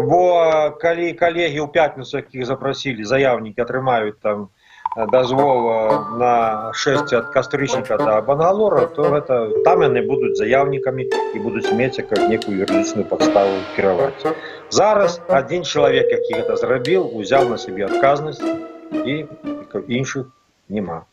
Бо калі калегі ў пятніцу, якіх запрасілі, заяўнікі атрымаюць там дазвол на шэсце ад кастрычніка да Бангалора, то гэта там яны будуць заяўнікамі і будуць мець некую юрыдычную падставу кіраваць. Зараз адзін чалавек, які гэта зрабіў, узяў на сябе адказнасць і іншых няма.